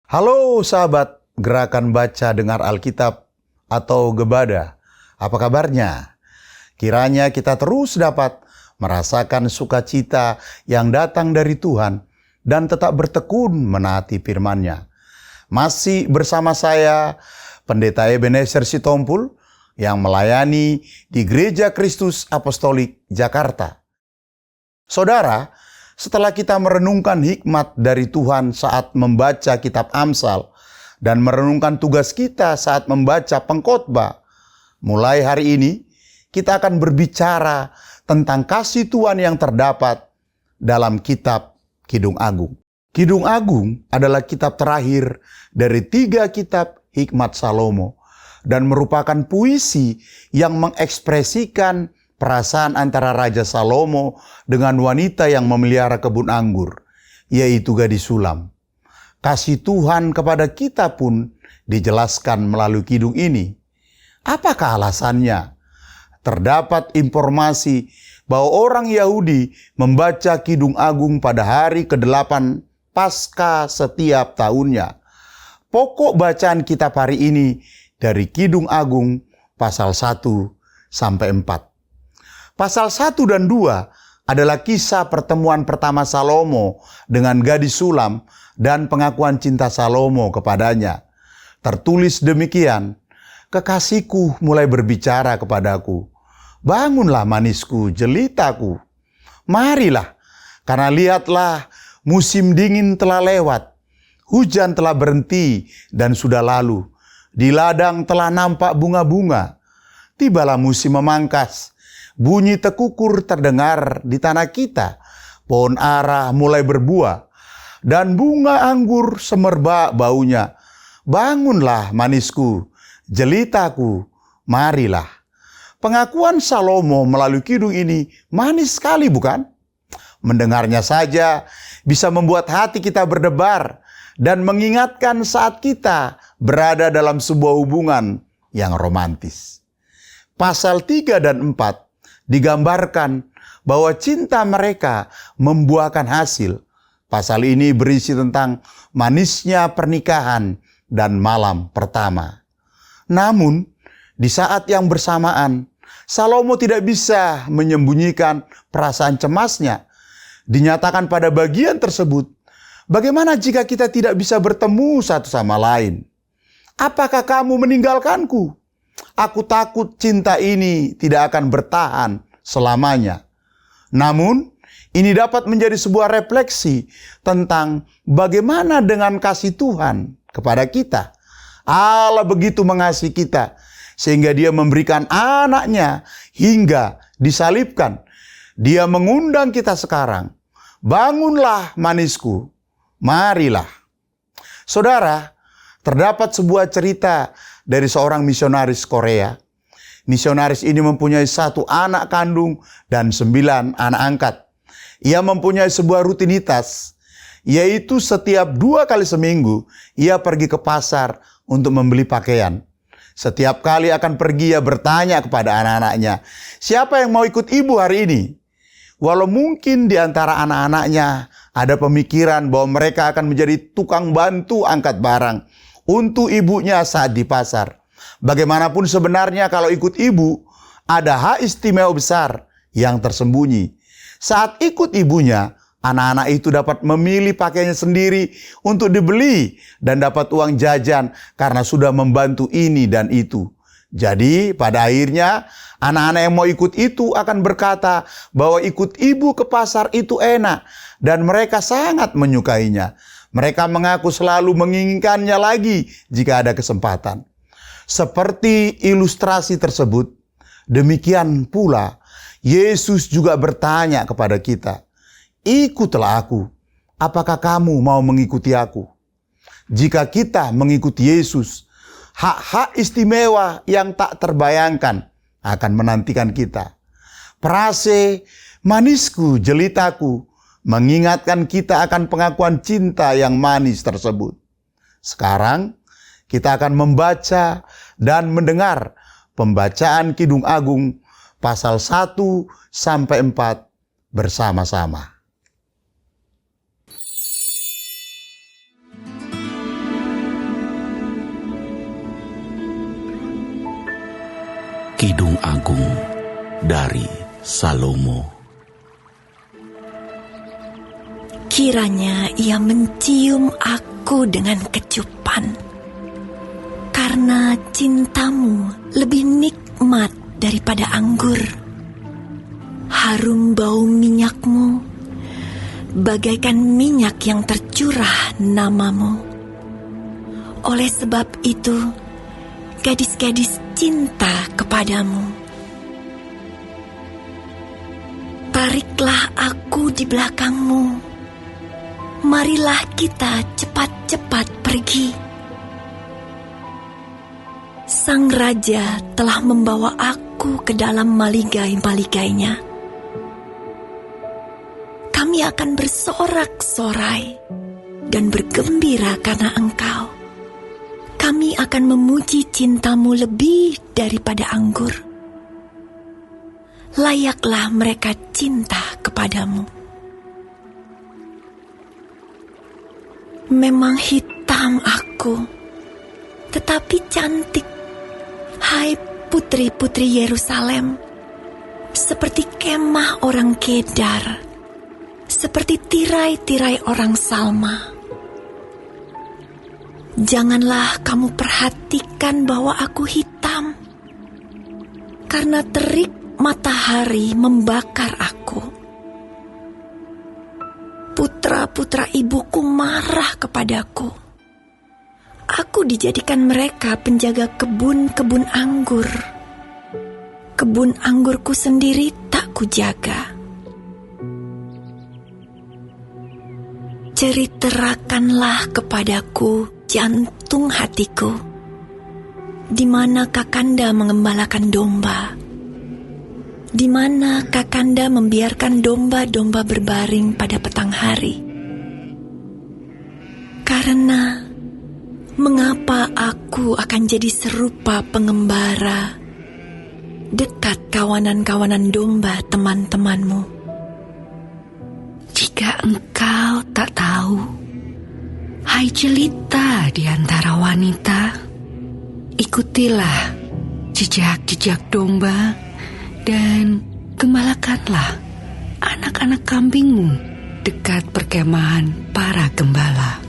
Halo sahabat Gerakan Baca Dengar Alkitab atau Gebada, apa kabarnya? Kiranya kita terus dapat merasakan sukacita yang datang dari Tuhan dan tetap bertekun menaati firman-Nya. Masih bersama saya, Pendeta Ebenezer Sitompul, yang melayani di Gereja Kristus Apostolik Jakarta. Saudara, setelah kita merenungkan hikmat dari Tuhan saat membaca kitab Amsal dan merenungkan tugas kita saat membaca pengkhotbah, mulai hari ini kita akan berbicara tentang kasih Tuhan yang terdapat dalam kitab Kidung Agung. Kidung Agung adalah kitab terakhir dari 3 kitab hikmat Salomo dan merupakan puisi yang mengekspresikan perasaan antara Raja Salomo dengan wanita yang memelihara kebun anggur, yaitu gadis Sulam. Kasih Tuhan kepada kita pun dijelaskan melalui kidung ini. Apakah alasannya? Terdapat informasi bahwa orang Yahudi membaca Kidung Agung pada hari ke-8 Paskah setiap tahunnya. Pokok bacaan kitab hari ini dari Kidung Agung pasal 1 sampai 4. Pasal 1 dan 2 adalah kisah pertemuan pertama Salomo dengan gadis Sulam dan pengakuan cinta Salomo kepadanya. Tertulis demikian, "Kekasihku mulai berbicara kepadaku, bangunlah manisku, jelitaku. Marilah, karena lihatlah musim dingin telah lewat, hujan telah berhenti dan sudah lalu. Di ladang telah nampak bunga-bunga. Tibalah musim memangkas. Bunyi tekukur terdengar di tanah kita, pohon ara mulai berbuah, dan bunga anggur semerbak baunya. Bangunlah manisku, jelitaku, marilah." Pengakuan Salomo melalui kidung ini manis sekali, bukan? Mendengarnya saja bisa membuat hati kita berdebar dan mengingatkan saat kita berada dalam sebuah hubungan yang romantis. Pasal 3 dan 4 digambarkan bahwa cinta mereka membuahkan hasil. Pasal ini berisi tentang manisnya pernikahan dan malam pertama. Namun, di saat yang bersamaan, Salomo tidak bisa menyembunyikan perasaan cemasnya. Dinyatakan pada bagian tersebut, bagaimana jika kita tidak bisa bertemu satu sama lain? Apakah kamu meninggalkanku? Aku takut cinta ini tidak akan bertahan selamanya. Namun, ini dapat menjadi sebuah refleksi tentang bagaimana dengan kasih Tuhan kepada kita. Allah begitu mengasihi kita, sehingga Dia memberikan anaknya hingga disalibkan. Dia mengundang kita sekarang, bangunlah manisku, marilah. Saudara, terdapat sebuah cerita dari seorang misionaris Korea. Misionaris ini mempunyai 1 anak kandung dan 9 anak angkat. Ia mempunyai sebuah rutinitas, yaitu setiap 2 kali seminggu ia pergi ke pasar untuk membeli pakaian. Setiap kali akan pergi ia bertanya kepada anak-anaknya, "Siapa yang mau ikut ibu hari ini?" Walau mungkin di antara anak-anaknya ada pemikiran bahwa mereka akan menjadi tukang bantu angkat barang untuk ibunya saat di pasar. Bagaimanapun sebenarnya kalau ikut ibu, ada hak istimewa besar yang tersembunyi. Saat ikut ibunya, anak-anak itu dapat memilih pakaiannya sendiri untuk dibeli dan dapat uang jajan karena sudah membantu ini dan itu. Jadi pada akhirnya anak-anak yang mau ikut itu akan berkata bahwa ikut ibu ke pasar itu enak dan mereka sangat menyukainya. Mereka mengaku selalu menginginkannya lagi jika ada kesempatan. Seperti ilustrasi tersebut, demikian pula Yesus juga bertanya kepada kita, "Ikutlah aku, apakah kamu mau mengikuti aku?" Jika kita mengikuti Yesus, hak-hak istimewa yang tak terbayangkan akan menantikan kita. Frase "manisku, jelitaku" mengingatkan kita akan pengakuan cinta yang manis tersebut. Sekarang, kita akan membaca dan mendengar pembacaan Kidung Agung pasal 1 sampai 4 bersama-sama. Kidung Agung dari Salomo. Kiranya ia mencium aku dengan kecupan, karena cintamu lebih nikmat daripada anggur. Harum bau minyakmu, bagaikan minyak yang tercurah namamu. Oleh sebab itu, gadis-gadis cinta kepadamu. Tariklah aku di belakangmu. Marilah kita cepat-cepat pergi. Sang raja telah membawa aku ke dalam maligai-maligainya. Kami akan bersorak-sorai dan bergembira karena engkau. Kami akan memuji cintamu lebih daripada anggur. Layaklah mereka cinta kepadamu. Memang hitam aku, tetapi cantik. Hai putri-putri Yerusalem, seperti kemah orang Kedar, seperti tirai-tirai orang Salma. Janganlah kamu perhatikan bahwa aku hitam, karena terik matahari membakar aku. Putra-putra ibuku marah kepadaku. Aku dijadikan mereka penjaga kebun-kebun anggur. Kebun anggurku sendiri tak kujaga. Ceritakanlah kepadaku jantung hatiku, di mana Kakanda mengembalakan domba, di mana Kakanda membiarkan domba-domba berbaring pada petang hari. Karena mengapa aku akan jadi serupa pengembara dekat kawanan-kawanan domba teman-temanmu? Jika engkau tak tahu, hai jelita di antara wanita, ikutilah jejak-jejak domba dan gembalakanlah anak-anak kambingmu dekat perkemahan para gembala.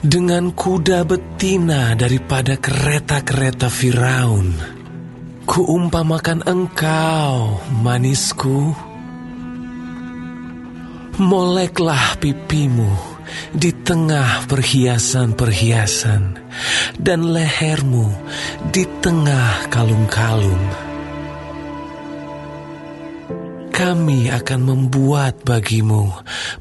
Dengan kuda betina daripada kereta-kereta Firaun, kuumpamakan engkau, manisku. Moleklah pipimu di tengah perhiasan-perhiasan, dan lehermu di tengah kalung-kalung. Kami akan membuat bagimu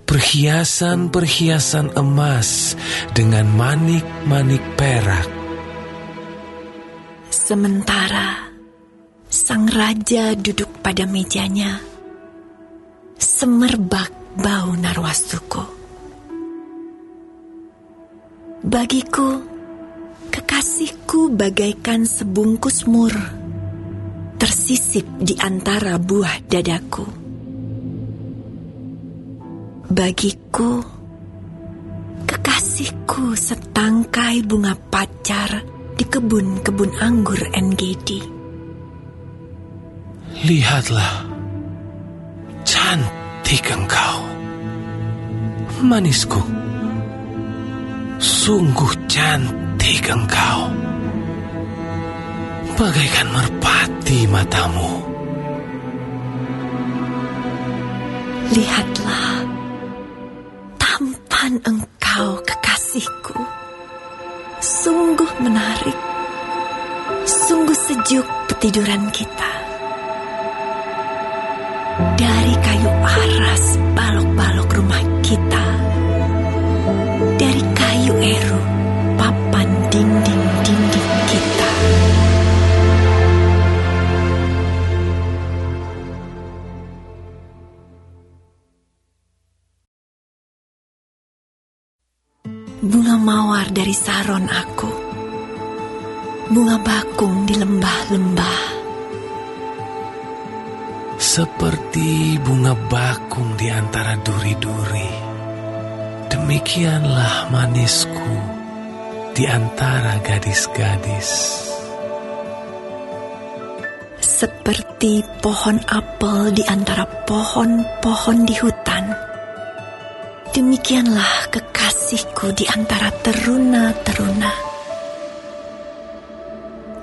perhiasan-perhiasan emas dengan manik-manik perak. Sementara sang raja duduk pada mejanya, semerbak bau narwastuku. Bagiku, kekasihku bagaikan sebungkus mur, tersisip di antara buah dadaku. Bagiku, kekasihku setangkai bunga pacar di kebun-kebun anggur En-Gedi. Lihatlah, cantik engkau, manisku. Sungguh cantik engkau, bagaikan merpati matamu. Lihatlah, tampan engkau kekasihku. Sungguh menarik, sungguh sejuk petiduran kita. Dari kayu aras balok-balok rumah kita, dari kayu eru papan dinding-dinding kita. Bunga mawar dari Saron aku, bunga bakung di lembah-lembah. Seperti bunga bakung di antara duri-duri, demikianlah manisku di antara gadis-gadis. Seperti pohon apel di antara pohon-pohon di hutan, demikianlah kekasihku di antara teruna-teruna.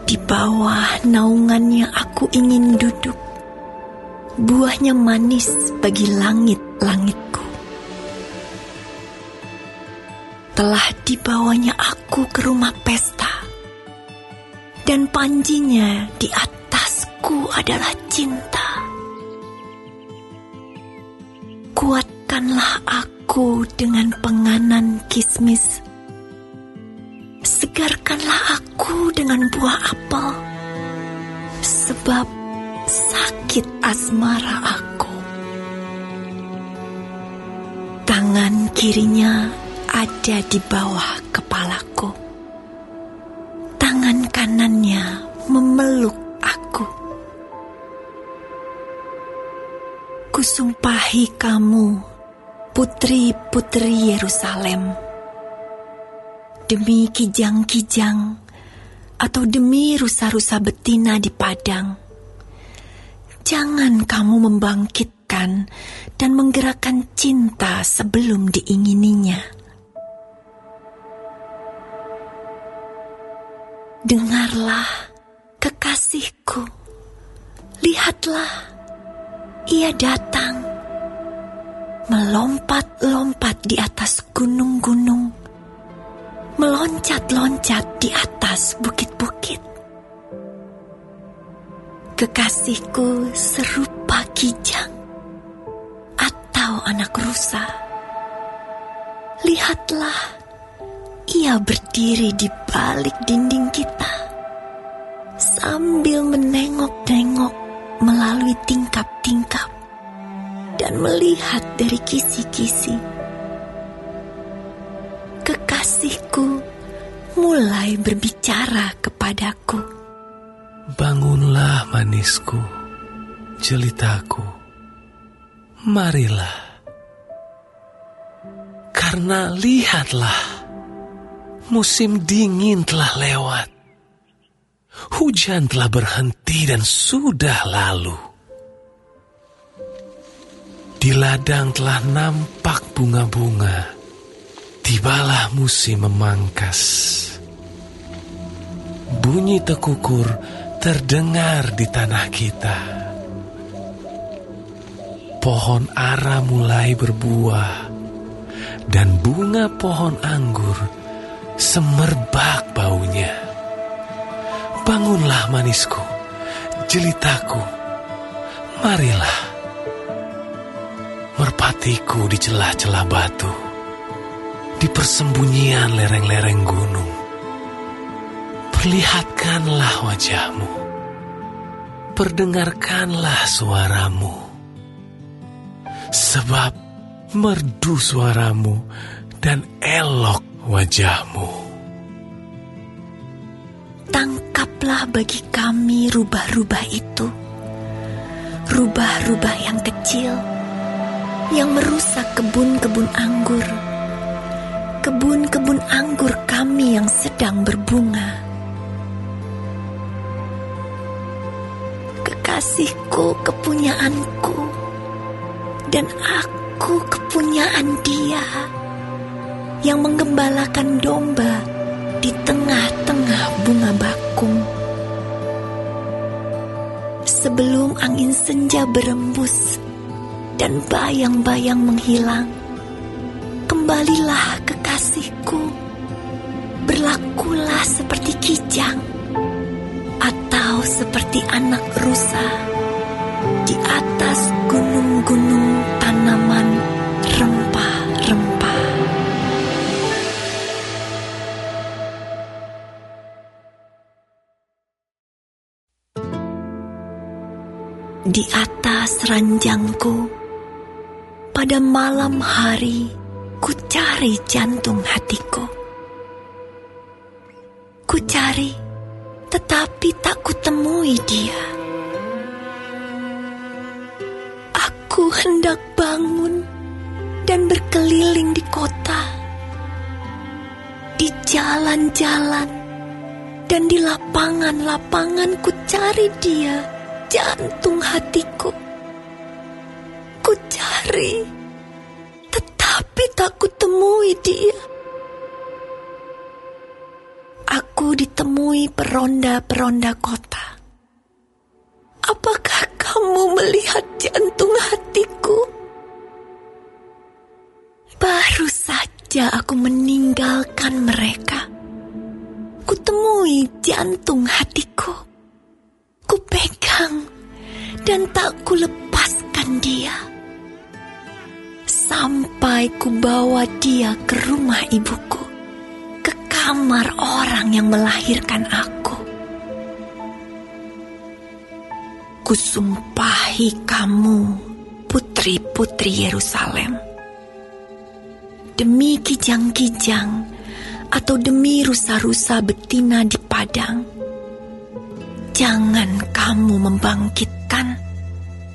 Di bawah naungannya aku ingin duduk, buahnya manis bagi langit-langitku. Telah dibawanya aku ke rumah pesta, dan panjinya di atasku adalah cinta. Kuatkanlah aku dengan penganan kismis, segarkanlah aku dengan buah apel, sebab sakit asmara aku. Tangan kirinya ada di bawah kepalaku, tangan kanannya memeluk aku. Kusumpahi kamu, putri-putri Yerusalem, demi kijang-kijang atau demi rusa-rusa betina di padang, jangan kamu membangkitkan dan menggerakkan cinta sebelum diingininya. Dengarlah, kekasihku, lihatlah, ia datang, melompat-lompat di atas gunung-gunung, meloncat-loncat di atas bukit-bukit. Kekasihku serupa kijang atau anak rusa. Lihatlah, ia berdiri di balik dinding kita, sambil menengok-nengok melalui tingkap-tingkap dan melihat dari kisi-kisi. Kekasihku mulai berbicara kepadaku. Bangunlah manisku, jelitaku, marilah. Karena lihatlah, musim dingin telah lewat. Hujan telah berhenti dan sudah lalu. Di ladang telah nampak bunga-bunga. Tibalah musim memangkas. Bunyi tekukur terdengar di tanah kita. Pohon ara mulai berbuah, dan bunga pohon anggur semerbak baunya. Bangunlah manisku, jelitaku, marilah. Merpatiku di celah-celah batu, di persembunyian lereng-lereng gunung. Perlihatkanlah wajahmu, perdengarkanlah suaramu, sebab merdu suaramu dan elok wajahmu. Tangkaplah bagi kami rubah-rubah itu, rubah-rubah yang kecil, yang merusak kebun-kebun anggur, kebun-kebun anggur kami yang sedang berbunga. Kekasihku kepunyaanku, dan aku kepunyaan dia, yang menggembalakan domba di tengah-tengah bunga bakung. Sebelum angin senja berembus dan bayang-bayang menghilang, kembalilah kekasihku, berlakulah seperti kijang atau seperti anak rusa di atas gunung-gunung tanaman rempah-rempah. Di atas ranjangku, pada malam hari, ku cari jantung hatiku. Ku cari, tetapi tak kutemui dia. Aku hendak bangun dan berkeliling di kota, di jalan-jalan, dan di lapangan-lapangan ku cari dia jantung hatiku. Ku cari, tetapi tak kutemui dia. Aku ditemui peronda-peronda kota. Apakah kamu melihat jantung hatiku? Baru saja aku meninggalkan mereka. Kutemui jantung hatiku. Kupegang dan tak kulepaskan dia. Sampai kubawa dia ke rumah ibuku, ke kamar orang yang melahirkan aku. Kusumpahi kamu, putri-putri Yerusalem, demi kijang-kijang atau demi rusa-rusa betina di padang, jangan kamu membangkitkan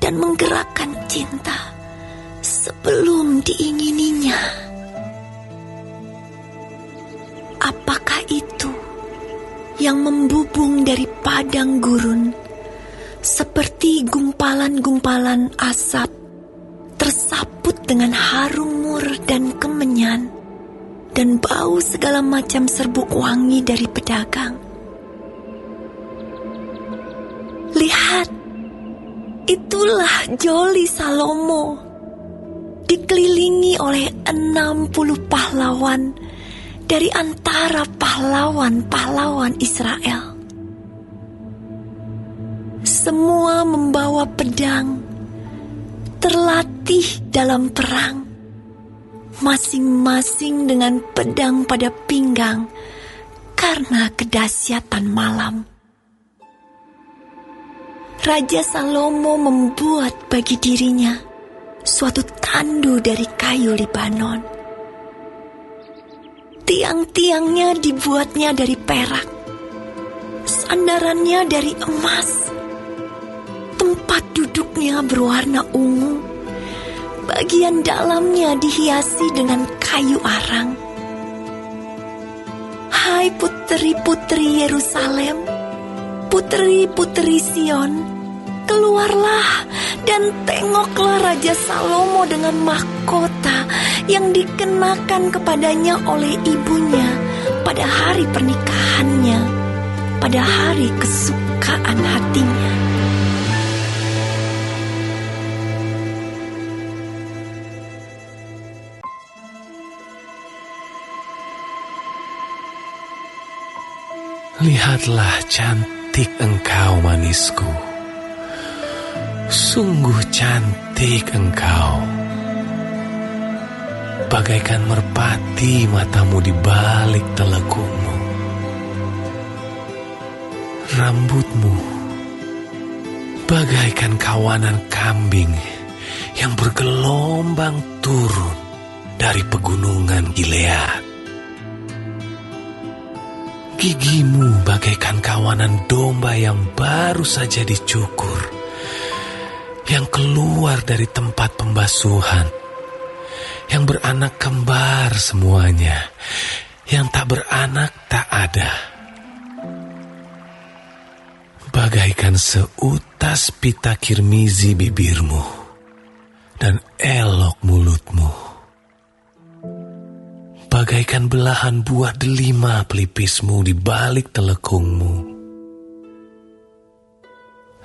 dan menggerakkan cinta sebelum diingininya. Apakah itu yang membubung dari padang gurun seperti gumpalan-gumpalan asap tersaput dengan harum mur dan kemenyan dan bau segala macam serbuk wangi dari pedagang? Lihat, itulah Joli Salomo, dikelilingi oleh 60 pahlawan dari antara pahlawan-pahlawan Israel. Semua membawa pedang, terlatih dalam perang, masing-masing dengan pedang pada pinggang karena kedahsyatan malam. Raja Salomo membuat bagi dirinya suatu tandu dari kayu Libanon. Tiang-tiangnya dibuatnya dari perak, sandarannya dari emas, tempat duduknya berwarna ungu, bagian dalamnya dihiasi dengan kayu arang. Hai putri-putri Yerusalem, putri-putri Sion, keluarlah dan tengoklah Raja Salomo dengan mahkota yang dikenakan kepadanya oleh ibunya pada hari pernikahannya, pada hari kesukaan hatinya. Lihatlah cantik engkau, manisku. Sungguh cantik engkau. Bagaikan merpati matamu di balik telekungmu. Rambutmu bagaikan kawanan kambing yang bergelombang turun dari pegunungan Gilead. Gigimu bagaikan kawanan domba yang baru saja dicukur, yang keluar dari tempat pembasuhan, yang beranak kembar semuanya, yang tak beranak tak ada. Bagaikan seutas pita kirmizi bibirmu dan elok mulutmu. Bagaikan belahan buah delima pelipismu di balik telekungmu.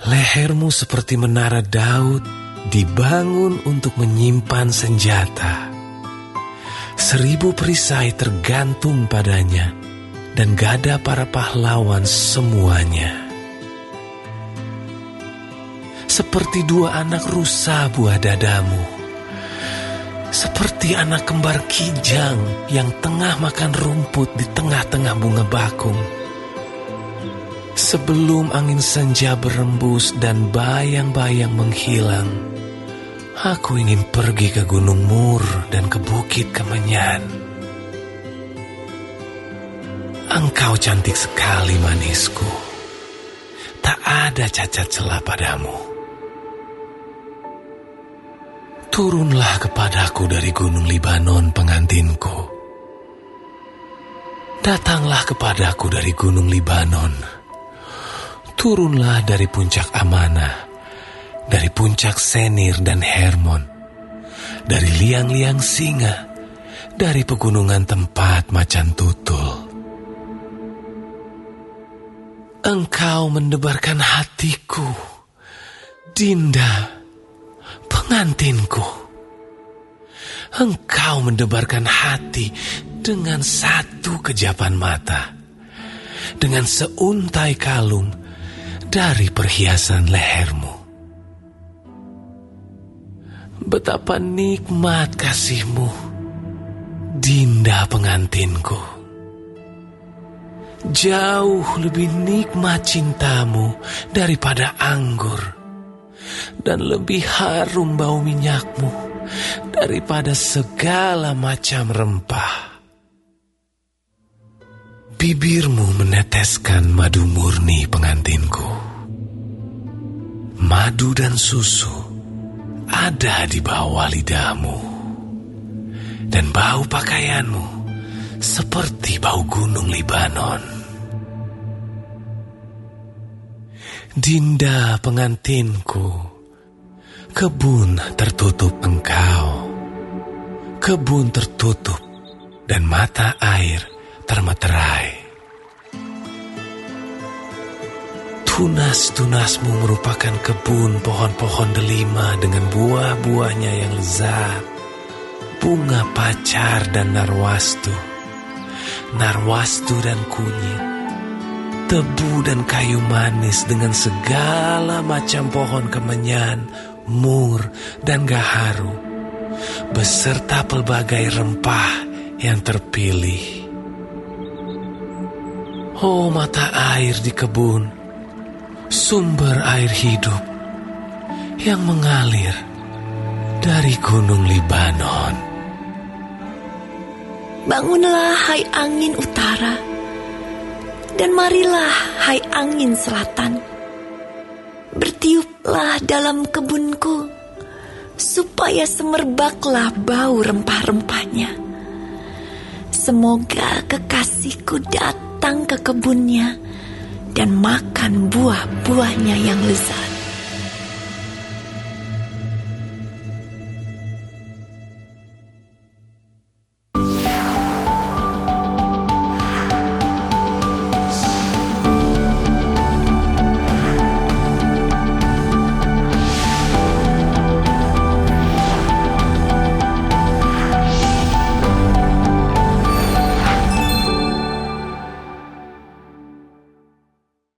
Lehermu seperti menara Daud dibangun untuk menyimpan senjata. 1000 perisai tergantung padanya dan gada para pahlawan semuanya. Seperti 2 anak rusa buah dadamu. Seperti anak kembar kijang yang tengah makan rumput di tengah-tengah bunga bakung. Sebelum angin senja berembus dan bayang-bayang menghilang, aku ingin pergi ke Gunung Mur dan ke Bukit Kemenyan. Engkau cantik sekali, manisku. Tak ada cacat celah padamu. Turunlah kepadaku dari gunung Libanon, pengantinku. Datanglah kepadaku dari gunung Libanon. turunlah dari puncak Amanah, dari puncak Senir dan Hermon, dari liang-liang singa, dari pegunungan tempat macan tutul. Engkau mendebarkan hatiku, Dinda, pengantinku. Engkau mendebarkan hati dengan satu kejapan mata, dengan seuntai kalung dari perhiasan lehermu. Betapa nikmat kasihmu, Dinda pengantinku. Jauh lebih nikmat cintamu daripada anggur, dan lebih harum bau minyakmu daripada segala macam rempah. Bibirmu meneteskan madu murni, pengantinku. Madu dan susu ada di bawah lidahmu, dan bau pakaianmu seperti bau gunung Libanon. Dinda pengantinku, kebun tertutup engkau, kebun tertutup dan mata air termeterai. Tunas-tunasmu merupakan kebun pohon-pohon delima dengan buah-buahnya yang lezat, bunga pacar dan narwastu, narwastu dan kunyit, tebu dan kayu manis dengan segala macam pohon kemenyan, mur dan gaharu, beserta pelbagai rempah yang terpilih. Oh, mata air di kebun, sumber air hidup yang mengalir dari gunung Libanon. Bangunlah, hai angin utara, dan marilah, hai angin selatan. Bertiuplah dalam kebunku, supaya semerbaklah bau rempah-rempahnya. Semoga kekasihku datang ke kebunnya dan makan buah-buahnya yang lezat.